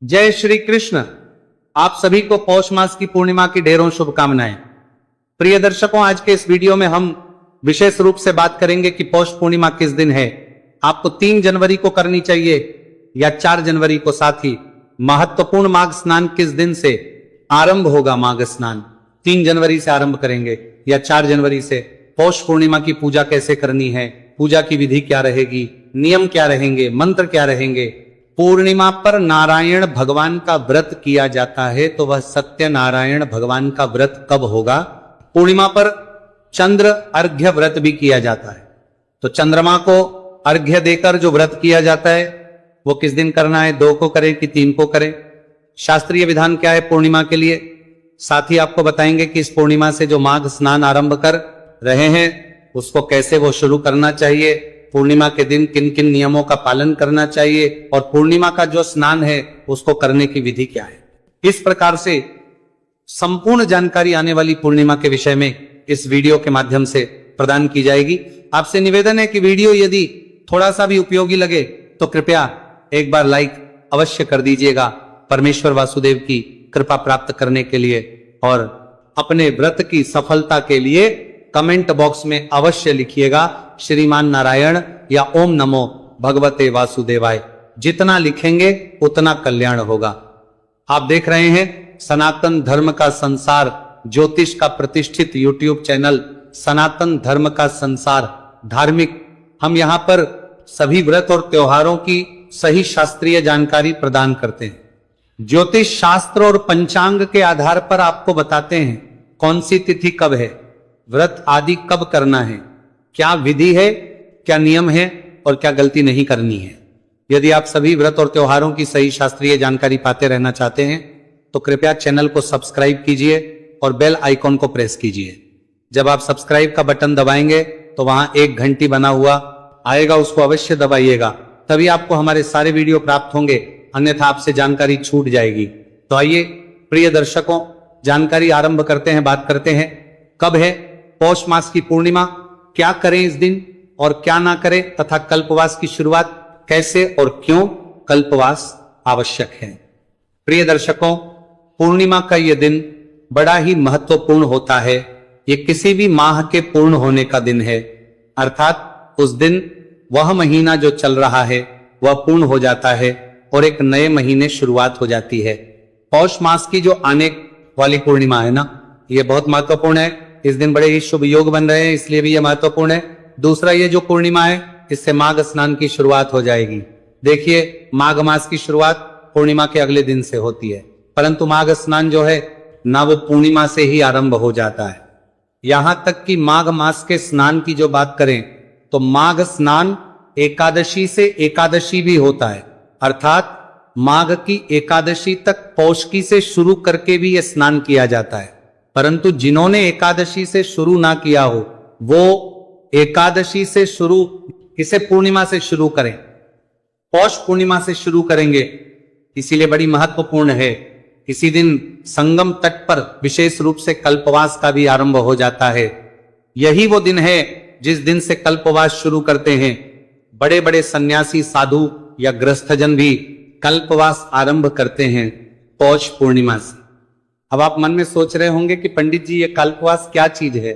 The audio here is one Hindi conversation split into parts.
जय श्री कृष्ण। आप सभी को पौष मास की पूर्णिमा की ढेरों शुभकामनाएं। प्रिय दर्शकों, आज के इस वीडियो में हम विशेष रूप से बात करेंगे कि पौष पूर्णिमा किस दिन है। आपको 3 जनवरी को करनी चाहिए या 4 जनवरी को। साथ ही महत्वपूर्ण माघ स्नान किस दिन से आरंभ होगा। माघ स्नान 3 जनवरी से आरंभ करेंगे या 4 जनवरी से। पौष पूर्णिमा की पूजा कैसे करनी है, पूजा की विधि क्या रहेगी, नियम क्या रहेंगे, मंत्र क्या रहेंगे। पूर्णिमा पर नारायण भगवान का व्रत किया जाता है, तो वह सत्यनारायण भगवान का व्रत कब होगा। पूर्णिमा पर चंद्र अर्घ्य व्रत भी किया जाता है, तो चंद्रमा को अर्घ्य देकर जो व्रत किया जाता है वो किस दिन करना है। 2 को करें कि 3 को करें, शास्त्रीय विधान क्या है पूर्णिमा के लिए। साथ ही आपको बताएंगे कि इस पूर्णिमा से जो माघ स्नान आरंभ कर रहे हैं उसको कैसे वो शुरू करना चाहिए। पूर्णिमा के दिन किन किन नियमों का पालन करना चाहिए और पूर्णिमा का जो स्नान है उसको करने की विधि क्या है। इस प्रकार से संपूर्ण जानकारी आने वाली पूर्णिमा के विषय में इस वीडियो के माध्यम से प्रदान की जाएगी। आपसे निवेदन है कि वीडियो यदि थोड़ा सा भी उपयोगी लगे तो कृपया एक बार लाइक अवश्य कर दीजिएगा, परमेश्वर वासुदेव की कृपा प्राप्त करने के लिए। और अपने व्रत की सफलता के लिए कमेंट बॉक्स में अवश्य लिखिएगा श्रीमान नारायण या ओम नमो भगवते वासुदेवाय। जितना लिखेंगे उतना कल्याण होगा। आप देख रहे हैं सनातन धर्म का संसार, ज्योतिष का प्रतिष्ठित यूट्यूब चैनल सनातन धर्म का संसार धार्मिक। हम यहां पर सभी व्रत और त्योहारों की सही शास्त्रीय जानकारी प्रदान करते हैं। ज्योतिष शास्त्र और पंचांग के आधार पर आपको बताते हैं कौन सी तिथि कब है, व्रत आदि कब करना है, क्या विधि है, क्या नियम है और क्या गलती नहीं करनी है। यदि आप सभी व्रत और त्योहारों की सही शास्त्रीय जानकारी पाते रहना चाहते हैं तो कृपया चैनल को सब्सक्राइब कीजिए और बेल आइकॉन को प्रेस कीजिए। जब आप सब्सक्राइब का बटन दबाएंगे तो वहां एक घंटी बना हुआ आएगा, उसको अवश्य दबाइएगा, तभी आपको हमारे सारे वीडियो प्राप्त होंगे, अन्यथा आपसे जानकारी छूट जाएगी। तो आइए प्रिय दर्शकों, जानकारी आरंभ करते हैं। बात करते हैं कब है पौष मास की पूर्णिमा, क्या करें इस दिन और क्या ना करें, तथा कल्पवास की शुरुआत कैसे और क्यों कल्पवास आवश्यक है। प्रिय दर्शकों, पूर्णिमा का यह दिन बड़ा ही महत्वपूर्ण होता है। ये किसी भी माह के पूर्ण होने का दिन है, अर्थात उस दिन वह महीना जो चल रहा है वह पूर्ण हो जाता है और एक नए महीने शुरुआत हो जाती है। पौष मास की जो आने वाली पूर्णिमा है ना, यह बहुत महत्वपूर्ण है। इस दिन बड़े ही शुभ योग बन रहे हैं, इसलिए भी यह महत्वपूर्ण है। दूसरा, ये जो पूर्णिमा है इससे माघ स्नान की शुरुआत हो जाएगी। देखिए, माघ मास की शुरुआत पूर्णिमा के अगले दिन से होती है, परंतु माघ स्नान जो है ना वो पूर्णिमा से ही आरंभ हो जाता है। यहां तक कि माघ मास के स्नान की जो बात करें तो माघ स्नान एकादशी से एकादशी भी होता है, अर्थात माघ की एकादशी तक पौष से शुरू करके भी यह स्नान किया जाता है। परंतु जिन्होंने एकादशी से शुरू ना किया हो वो एकादशी से शुरू, किसे पूर्णिमा से शुरू करें, पौष पूर्णिमा से शुरू करेंगे, इसीलिए बड़ी महत्वपूर्ण है। इसी दिन संगम तट पर विशेष रूप से कल्पवास का भी आरंभ हो जाता है। यही वो दिन है जिस दिन से कल्पवास शुरू करते हैं। बड़े बड़े सन्यासी, साधु या गृहस्थजन भी कल्पवास आरंभ करते हैं पौष पूर्णिमा से। अब आप मन में सोच रहे होंगे कि पंडित जी ये कल्पवास क्या चीज है।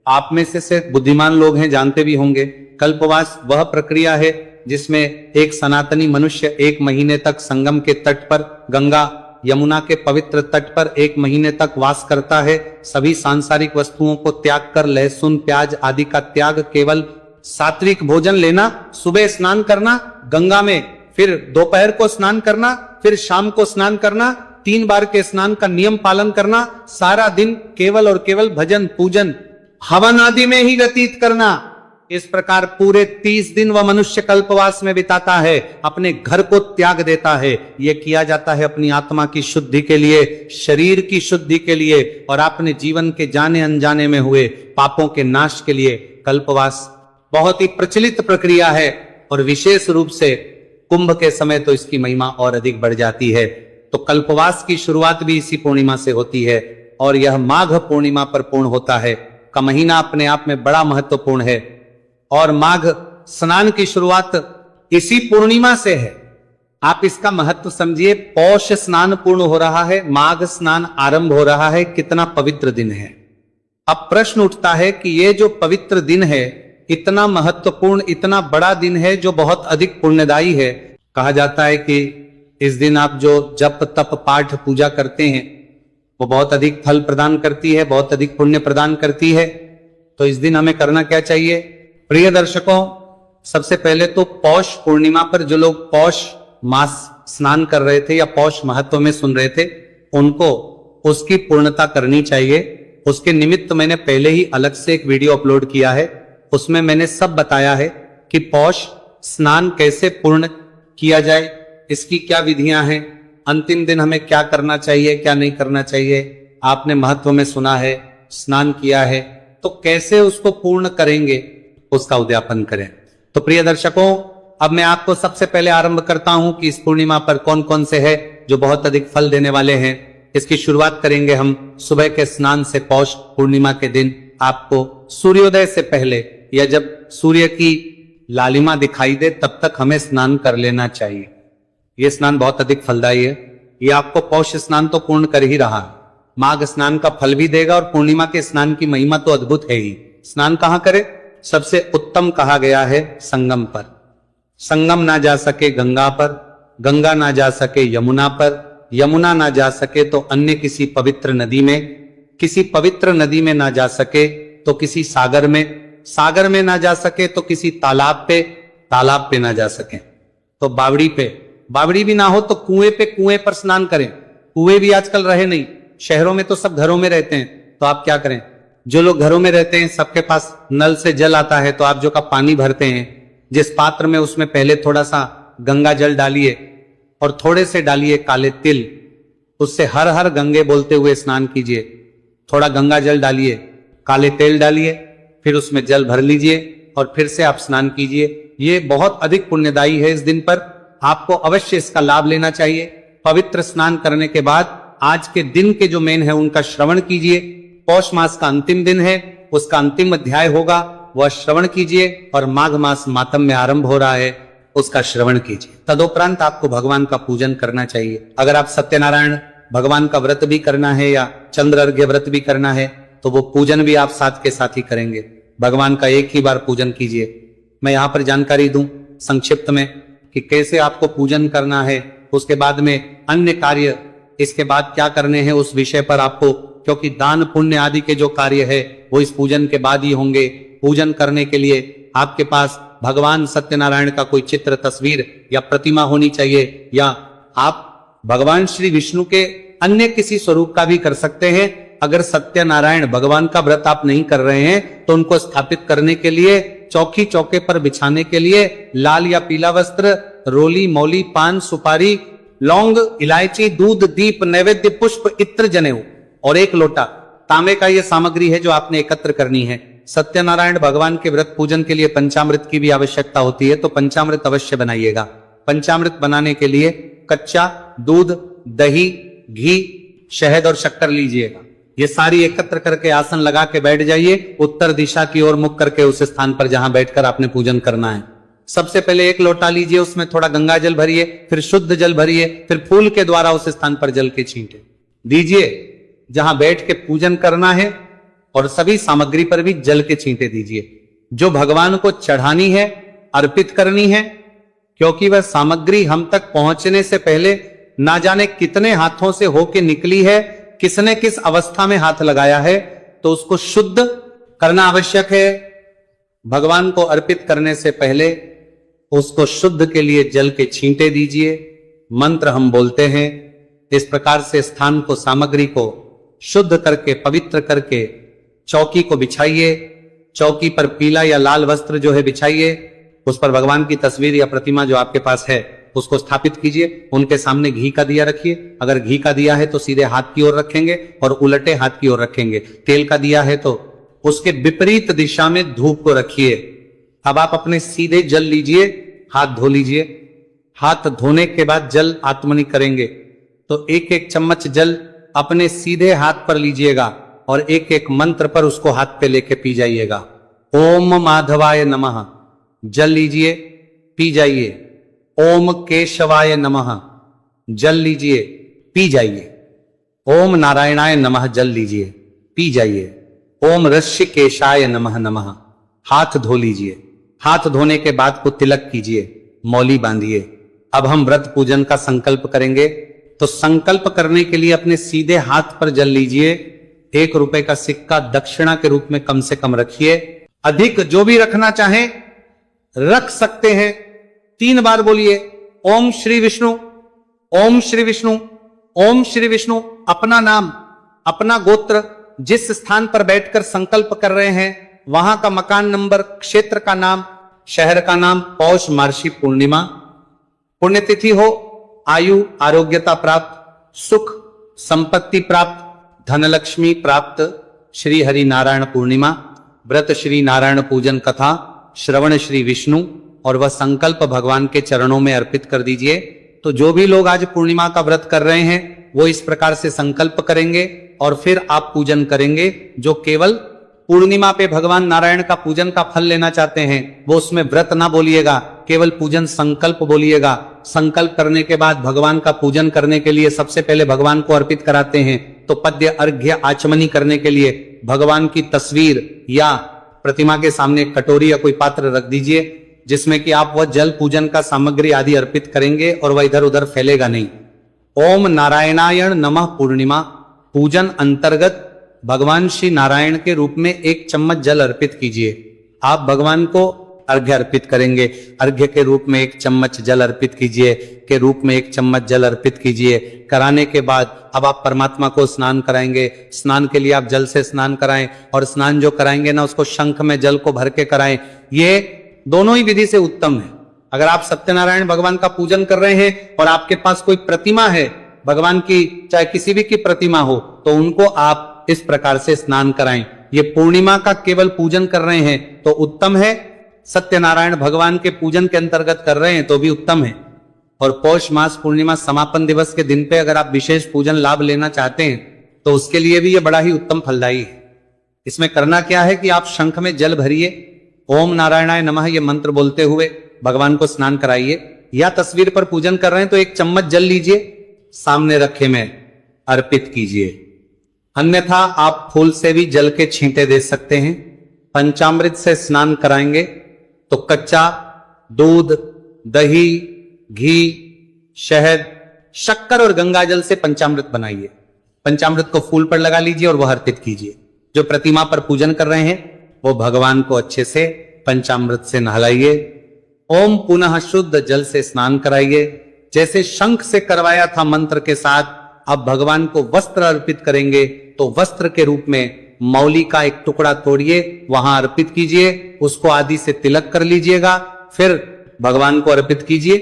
आप में से बुद्धिमान लोग हैं, जानते भी होंगे। कल्पवास वह प्रक्रिया है जिसमें एक सनातनी मनुष्य 1 महीने तक संगम के तट पर, गंगा यमुना के पवित्र तट पर 1 महीने तक वास करता है। सभी सांसारिक वस्तुओं को त्याग कर लहसुन, प्याज आदि का त्याग, केवल सात्विक भोजन लेना, सुबह स्नान करना गंगा में, फिर दोपहर को स्नान करना, फिर शाम को स्नान करना, 3 बार के स्नान का नियम पालन करना, सारा दिन केवल और केवल भजन, पूजन, हवन आदि में ही व्यतीत करना। इस प्रकार पूरे 30 दिन वह मनुष्य कल्पवास में बिताता है, अपने घर को त्याग देता है। यह किया जाता है अपनी आत्मा की शुद्धि के लिए, शरीर की शुद्धि के लिए और अपने जीवन के जाने अनजाने में हुए पापों के नाश के लिए। कल्पवास बहुत ही प्रचलित प्रक्रिया है और विशेष रूप से कुंभ के समय तो इसकी महिमा और अधिक बढ़ जाती है। तो कल्पवास की शुरुआत भी इसी पूर्णिमा से होती है और यह माघ पूर्णिमा पर पूर्ण होता है। का महीना अपने आप में बड़ा महत्वपूर्ण है और माघ स्नान की शुरुआत इसी पूर्णिमा से है। आप इसका महत्व समझिए। पौष स्नान पूर्ण हो रहा है, माघ स्नान आरंभ हो रहा है, कितना पवित्र दिन है। अब प्रश्न उठता है कि ये जो पवित्र दिन है, इतना महत्वपूर्ण, इतना बड़ा दिन है, जो बहुत अधिक पुण्यदायी है। कहा जाता है कि इस दिन आप जो जप तप पाठ पूजा करते हैं वो बहुत अधिक फल प्रदान करती है, बहुत अधिक पुण्य प्रदान करती है। तो इस दिन हमें करना क्या चाहिए? प्रिय दर्शकों, सबसे पहले तो पौष पूर्णिमा पर जो लोग पौष मास स्नान कर रहे थे या पौष महत्व में सुन रहे थे, उनको उसकी पूर्णता करनी चाहिए। उसके निमित्त मैंने पहले ही अलग से एक वीडियो अपलोड किया है, उसमें मैंने सब बताया है कि पौष स्नान कैसे पूर्ण किया जाए, इसकी क्या विधियां हैं, अंतिम दिन हमें क्या करना चाहिए, क्या नहीं करना चाहिए। आपने महत्व में सुना है, स्नान किया है, तो कैसे उसको पूर्ण करेंगे, उसका उद्यापन करें। तो प्रिय दर्शकों, अब मैं आपको सबसे पहले आरंभ करता हूं कि इस पूर्णिमा पर कौन कौन से है जो बहुत अधिक फल देने वाले हैं। इसकी शुरुआत करेंगे हम सुबह के स्नान से। पौष पूर्णिमा के दिन आपको सूर्योदय से पहले या जब सूर्य की लालिमा दिखाई दे तब तक हमें स्नान कर लेना चाहिए। यह स्नान बहुत अधिक फलदायी है। यह आपको पौष स्नान तो पूर्ण कर ही रहा है, माघ स्नान का फल भी देगा, और पूर्णिमा के स्नान की महिमा तो अद्भुत है ही। स्नान कहां करें? सबसे उत्तम कहा गया है संगम पर। संगम ना जा सके गंगा पर, गंगा ना जा सके यमुना पर, यमुना ना जा सके तो अन्य किसी पवित्र नदी में, किसी पवित्र नदी में ना जा सके तो किसी सागर में, सागर में ना जा सके तो किसी तालाब पे ना जा सके तो बावड़ी पे, बावड़ी भी ना हो तो कुएं पर स्नान करें। कुएं भी आजकल रहे नहीं, शहरों में तो सब घरों में रहते हैं, तो आप क्या करें? जो लोग घरों में रहते हैं सबके पास नल से जल आता है, तो आप जो का पानी भरते हैं जिस पात्र में, उसमें पहले थोड़ा सा गंगा जल डालिए और थोड़े से डालिए काले तिल, उससे हर हर गंगे बोलते हुए स्नान कीजिए। थोड़ा गंगा जल डालिए, काले तेल डालिए, फिर उसमें जल भर लीजिए और फिर से आप स्नान कीजिए। ये बहुत अधिक पुण्यदायी है। इस दिन पर आपको अवश्य इसका लाभ लेना चाहिए। पवित्र स्नान करने के बाद आज के दिन के जो मेन है उनका श्रवण कीजिए। पौष मास का अंतिम दिन है, उसका अंतिम अध्याय होगा, वह श्रवण कीजिए। और माघ मास मातम में आरंभ हो रहा है, उसका श्रवण कीजिए। तदुपरांत आपको भगवान का पूजन करना चाहिए। अगर आप सत्यनारायण भगवान का व्रत भी करना है या चंद्र अर्घ्य व्रत भी करना है तो वो पूजन भी आप साथ के साथ ही करेंगे। भगवान का एक ही बार पूजन कीजिए। मैं यहाँ पर जानकारी दूं संक्षिप्त में कि कैसे आपको पूजन करना है, उसके बाद में अन्य कार्य इसके बाद क्या करने हैं उस विषय पर आपको, क्योंकि दान पुण्य आदि के जो कार्य है वो इस पूजन के बाद ही होंगे। पूजन करने के लिए आपके पास भगवान सत्यनारायण का कोई चित्र, तस्वीर या प्रतिमा होनी चाहिए, या आप भगवान श्री विष्णु के अन्य किसी स्वरूप का भी कर सकते हैं। अगर सत्यनारायण भगवान का व्रत आप नहीं कर रहे हैं तो उनको स्थापित करने के लिए, चौकी चौके पर बिछाने के लिए लाल या पीला वस्त्र, रोली मौली पान सुपारी लौंग इलायची दूध दीप नैवेद्य पुष्प इत्र जनेऊ और एक लोटा तांबे का ये सामग्री है जो आपने एकत्र करनी है। सत्यनारायण भगवान के व्रत पूजन के लिए पंचामृत की भी आवश्यकता होती है, तो पंचामृत अवश्य बनाइएगा। पंचामृत बनाने के लिए कच्चा दूध, दही, घी, शहद और शक्कर लीजिएगा। ये सारी एकत्र करके आसन लगा के बैठ जाइए, उत्तर दिशा की ओर मुख करके उस स्थान पर जहां बैठकर आपने पूजन करना है। सबसे पहले एक लोटा लीजिए, उसमें थोड़ा गंगा जल भरिए, फिर शुद्ध जल भरिए, फिर फूल के द्वारा उस स्थान पर जल के छींटे दीजिए जहां बैठ के पूजन करना है, और सभी सामग्री पर भी जल के छींटे दीजिए जो भगवान को चढ़ानी है, अर्पित करनी है, क्योंकि वह सामग्री हम तक पहुंचने से पहले ना जाने कितने हाथों से होके निकली है, किसने किस अवस्था में हाथ लगाया है, तो उसको शुद्ध करना आवश्यक है। भगवान को अर्पित करने से पहले उसको शुद्ध के लिए जल के छींटे दीजिए। मंत्र हम बोलते हैं, इस प्रकार से स्थान को, सामग्री को शुद्ध करके, पवित्र करके चौकी को बिछाइए। चौकी पर पीला या लाल वस्त्र जो है बिछाइए, उस पर भगवान की तस्वीर या प्रतिमा जो आपके पास है उसको स्थापित कीजिए। उनके सामने घी का दिया रखिए। अगर घी का दिया है तो सीधे हाथ की ओर रखेंगे और उलटे हाथ की ओर रखेंगे। तेल का दिया है तो उसके विपरीत दिशा में धूप को रखिए। अब आप अपने सीधे जल लीजिए, हाथ धो लीजिए। हाथ धोने के बाद जल आत्मनि करेंगे तो एक एक चम्मच जल अपने सीधे हाथ पर लीजिएगा और एक एक मंत्र पर उसको हाथ पे लेके पी जाइएगा। ओम माधवाय नमः। जल लीजिए, पी जाइए। ओम केशवाय नमः, जल लीजिए, पी जाइए। ओम नारायणाय नमः, जल लीजिए, पी जाइए। ओम ऋषिकेशाय नमः नमः, हाथ धो लीजिए। हाथ धोने के बाद को तिलक कीजिए, मौली बांधिए। अब हम व्रत पूजन का संकल्प करेंगे। तो संकल्प करने के लिए अपने सीधे हाथ पर जल लीजिए। 1 रुपए का सिक्का दक्षिणा के रूप में कम से कम रखिए। अधिक जो भी रखना चाहें रख सकते हैं। 3 बार बोलिए ओम श्री विष्णु, ओम श्री विष्णु, ओम श्री विष्णु। अपना नाम, अपना गोत्र, जिस स्थान पर बैठकर संकल्प कर रहे हैं वहां का मकान नंबर, क्षेत्र का नाम, शहर का नाम, पौष मार्शी पूर्णिमा, पुण्यतिथि हो, आयु आरोग्यता प्राप्त, सुख संपत्ति प्राप्त, धनलक्ष्मी प्राप्त, श्री हरि नारायण पूर्णिमा, व्रत श्री नारायण पूजन कथा, श्रवण श्री विष्णु, और वह संकल्प भगवान के चरणों में अर्पित कर दीजिए। तो जो भी लोग आज पूर्णिमा का व्रत कर रहे हैं वो इस प्रकार से संकल्प करेंगे और फिर आप पूजन करेंगे। जो केवल पूर्णिमा पे भगवान नारायण का पूजन का फल लेना चाहते हैं वो उसमें व्रत ना बोलिएगा, केवल पूजन संकल्प बोलिएगा। संकल्प करने के बाद भगवान का पूजन करने के लिए सबसे पहले भगवान को अर्पित कराते हैं। तो पद्य अर्घ्य आचमनी करने के लिए भगवान की तस्वीर या प्रतिमा के सामने कटोरी या कोई पात्र रख दीजिए जिसमें कि आप वह जल पूजन का सामग्री आदि अर्पित करेंगे और वह इधर उधर फैलेगा नहीं। ओम नारायणाय नमः पूर्णिमा पूजन अंतर्गत भगवान श्री नारायण के रूप में 1 चम्मच जल अर्पित कीजिए। आप भगवान को अर्घ्य अर्पित करेंगे, अर्घ्य के रूप में 1 चम्मच जल अर्पित कीजिए, के रूप में 1 चम्मच जल अर्पित कीजिए। कराने के बाद अब आप परमात्मा को स्नान कराएंगे। स्नान के लिए आप जल से स्नान कराएं और स्नान जो कराएंगे ना उसको शंख में जल को भर के कराएं। ये दोनों ही विधि से उत्तम है। अगर आप सत्यनारायण भगवान का पूजन कर रहे हैं और आपके पास कोई प्रतिमा है भगवान की, चाहे किसी भी की प्रतिमा हो, तो उनको आप इस प्रकार से स्नान कराएं। ये पूर्णिमा का केवल पूजन कर रहे हैं तो उत्तम है, सत्यनारायण भगवान के पूजन के अंतर्गत कर रहे हैं तो भी उत्तम है। और पौष मास पूर्णिमा समापन दिवस के दिन पे अगर आप विशेष पूजन लाभ लेना चाहते हैं तो उसके लिए भी ये बड़ा ही उत्तम फलदायी है। इसमें करना क्या है कि आप शंख में जल भरिए, ओम नारायणाय नमः ये मंत्र बोलते हुए भगवान को स्नान कराइए। या तस्वीर पर पूजन कर रहे हैं तो 1 चम्मच जल लीजिए, सामने रखे में अर्पित कीजिए। अन्यथा आप फूल से भी जल के छींटे दे सकते हैं। पंचामृत से स्नान कराएंगे तो कच्चा दूध, दही, घी, शहद, शक्कर और गंगाजल से पंचामृत बनाइए। पंचामृत को फूल पर लगा लीजिए और वह अर्पित कीजिए। जो प्रतिमा पर पूजन कर रहे हैं वो भगवान को अच्छे से पंचामृत से नहलाइए। ओम पुनः शुद्ध जल से स्नान कराइए। जैसे शंख से करवाया था मंत्र के साथ, अब भगवान को वस्त्र अर्पित करेंगे तो वस्त्र के रूप में मौली का 1 टुकड़ा तोड़िए, वहां अर्पित कीजिए, उसको आदि से तिलक कर लीजिएगा, फिर भगवान को अर्पित कीजिए।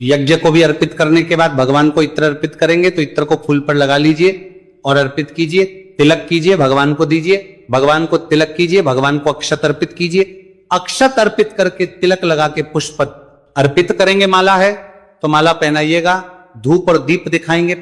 यज्ञ को भी अर्पित करने के बाद भगवान को इत्र अर्पित करेंगे तो इत्र को फूल पर लगा लीजिए और अर्पित कीजिए। तिलक कीजिए, भगवान को दीजिए, भगवान को तिलक कीजिए, भगवान को अक्षत अर्पित कीजिए। अक्षत अर्पित करके तिलक लगा के पुष्प अर्पित करेंगे। माला है तो माला पहनाइएगा, धूप और दीप दिखाएंगे।